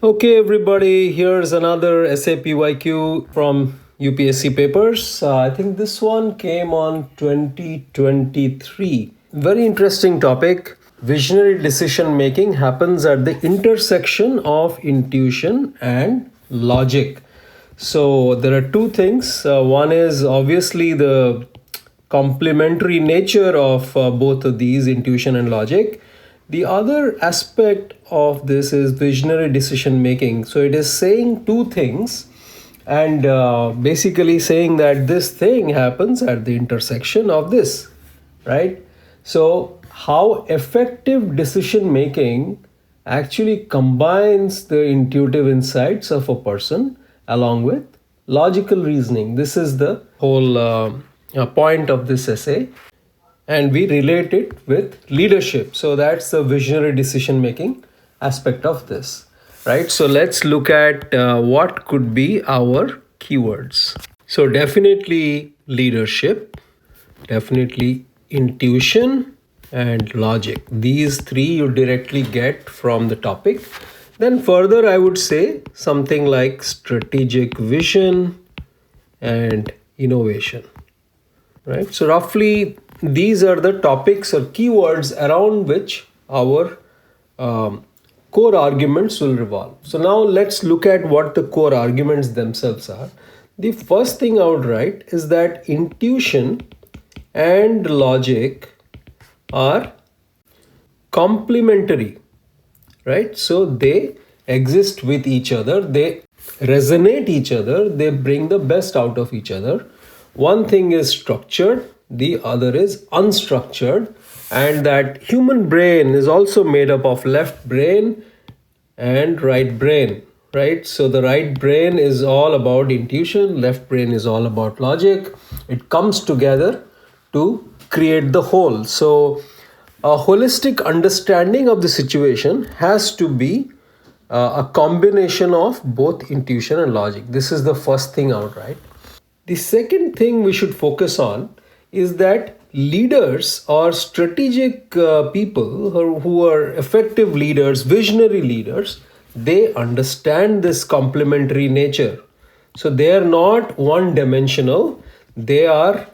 Okay, everybody, here's another EssayPYQ from UPSC papers. I think this one came on 2023. Very interesting topic. Visionary decision making happens at the intersection of intuition and logic. So, there are two things. One is obviously the complementary nature of both of these, intuition and logic. The other aspect of this is visionary decision making. So it is saying two things and basically saying that this thing happens at the intersection of this, right? So, how effective decision making actually combines the intuitive insights of a person along with logical reasoning. This is the whole point of this essay, and we relate it with leadership. So that's the visionary decision making aspect of this, right? So let's look at what could be our keywords. So definitely leadership, definitely intuition, and logic. These three you directly get from the topic. Then further I would say something like strategic vision and innovation, right? So roughly these are the topics or keywords around which our core arguments will revolve. So now let's look at what the core arguments themselves are. The first thing I would write is that intuition and logic are complementary, right? So they exist with each other, they resonate each other, they bring the best out of each other. One thing is structured, the other is unstructured, and that human brain is also made up of left brain and right brain, right? So the right brain is all about intuition, left brain is all about logic. It comes together to create the whole. So a holistic understanding of the situation has to be a combination of both intuition and logic. This is the first thing out, right? The second thing we should focus on is that leaders or strategic people who are effective leaders, visionary leaders, they understand this complementary nature. So they are not one dimensional, they are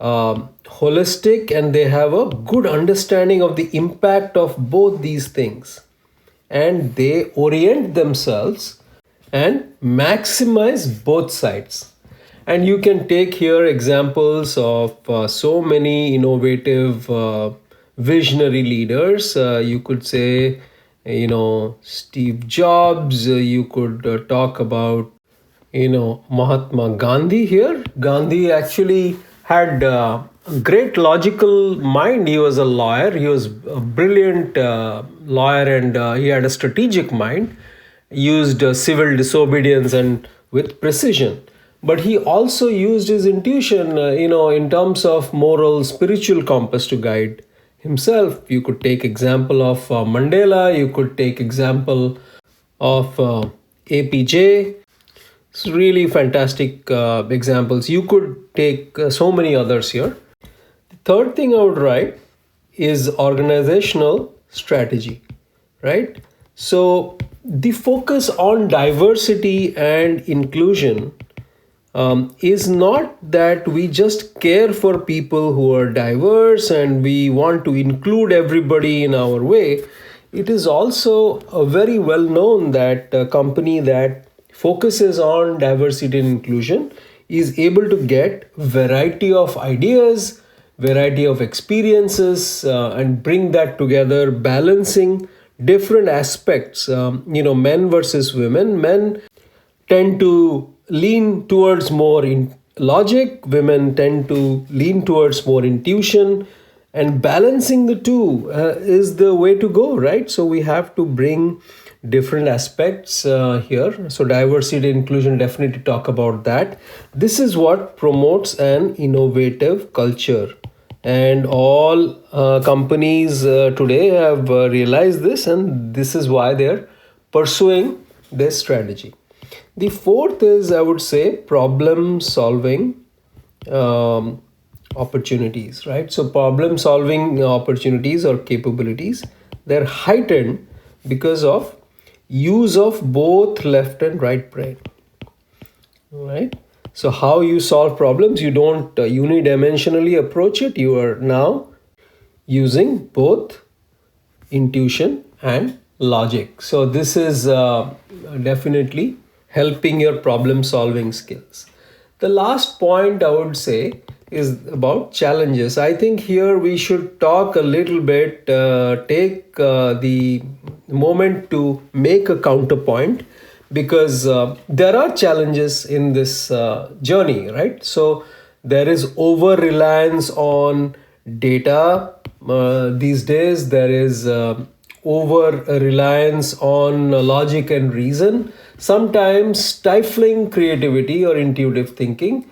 holistic, and they have a good understanding of the impact of both these things. And they orient themselves and maximize both sides. And you can take here examples of so many innovative visionary leaders. You could say, Steve Jobs. You could talk about, Mahatma Gandhi here. Gandhi actually had a great logical mind. He was a lawyer. He was a brilliant lawyer, and he had a strategic mind, used civil disobedience and with precision. But he also used his intuition, in terms of moral, spiritual compass to guide himself. You could take example of Mandela. You could take example of APJ. It's really fantastic examples. You could take so many others here. The third thing I would write is organizational strategy, right? So the focus on diversity and inclusion is not that we just care for people who are diverse and we want to include everybody in our way. It is also very well known that a company that focuses on diversity and inclusion is able to get variety of ideas, variety of experiences, and bring that together, balancing different aspects. Men versus women. Men tend to lean towards more in logic, women tend to lean towards more intuition, and balancing the two is the way to go, right? So we have to bring different aspects here. So diversity and inclusion, definitely talk about that. This is what promotes an innovative culture, and all companies today have realized this, and this is why they're pursuing this strategy. The fourth is, I would say, problem solving opportunities, right? So problem solving opportunities or capabilities, they're heightened because of use of both left and right brain. Right? So how you solve problems, you don't unidimensionally approach it. You are now using both intuition and logic. So this is definitely helping your problem solving skills. The last point I would say is about challenges. I think here we should talk a little bit, take the moment to make a counterpoint, because there are challenges in this journey, right? So there is over reliance on data these days. There is over reliance on logic and reason, sometimes stifling creativity or intuitive thinking.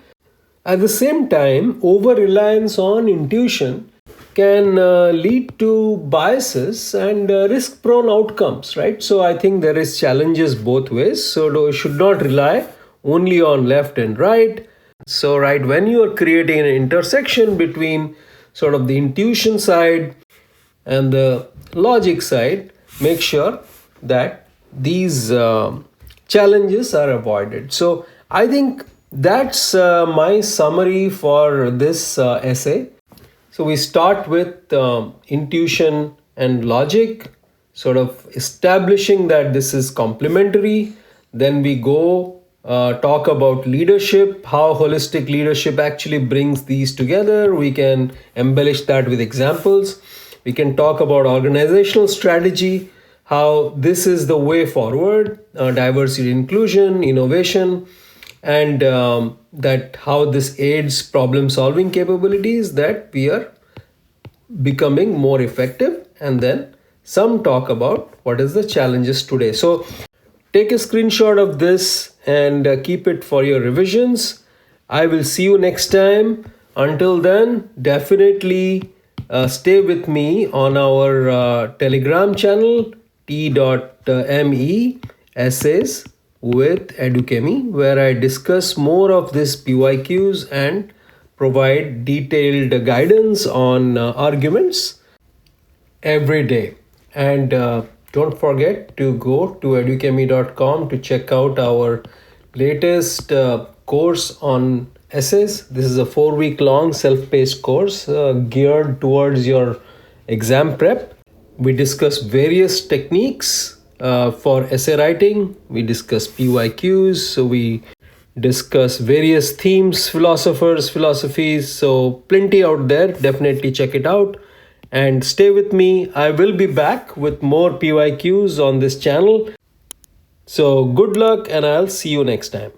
At the same time, over reliance on intuition can lead to biases and risk prone outcomes, right? So I think there is challenges both ways. So you should not rely only on left and right. So right, when you are creating an intersection between sort of the intuition side and the logic side, make sure that these challenges are avoided. So I think that's my summary for this essay. So we start with intuition and logic, sort of establishing that this is complementary. Then we go talk about leadership, how holistic leadership actually brings these together. We can embellish that with examples. We can talk about organizational strategy, how this is the way forward, diversity, inclusion, innovation, and that how this aids problem solving capabilities, that we are becoming more effective. And then some talk about what is the challenges today. So take a screenshot of this and keep it for your revisions. I will see you next time. Until then, definitely stay with me on our Telegram channel, t.me essays with Edukemy, where I discuss more of these PYQs and provide detailed guidance on arguments every day. And don't forget to go to edukemy.com to check out our latest course on essays. This is a 4-week long self-paced course geared towards your exam prep. We discuss various techniques for essay writing. We discuss PYQs. So we discuss various themes, philosophers, philosophies. So plenty out there. Definitely check it out. And stay with me. I will be back with more PYQs on this channel. So good luck, and I'll see you next time.